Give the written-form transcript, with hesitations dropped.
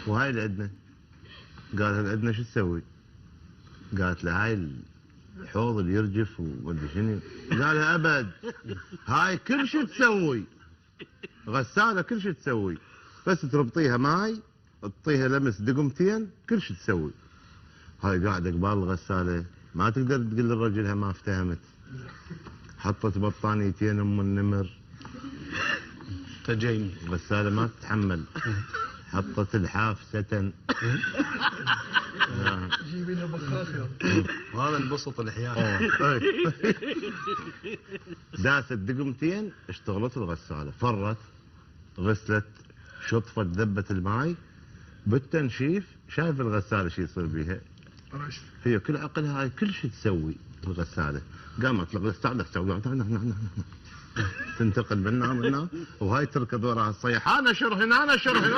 وهاي اللي عندنا. قال اللي عندنا شو تسوي؟ قالت له هاي الحوض اللي يرجف ومدري شنو. قال لها ابد، هاي كل شيء تسوي، غساله كل شيء تسوي، بس تربطيها ماي تطيها لمس دقمتين كل شيء تسوي. هاي قاعده قبال الغساله ما تقدر تقول لرجلها ما افتهمت. حطت بطانيتين ام النمر تجيني الغساله ما تتحمل. حطت الحاف ستن. جيبي لنا بخاخه. وهذا انبسط الاحيان. داست دقمتين اشتغلت الغساله، فرت غسلت شطفت ذبت الماي بالتنشيف. شايف الغساله شو يصير بيها؟ هي كل عقلها هاي كل شيء تسوي الغساله. قامت الغساله تنتقل من هنا وهاي تركض وراها تصيح انا شرهن انا شرهن.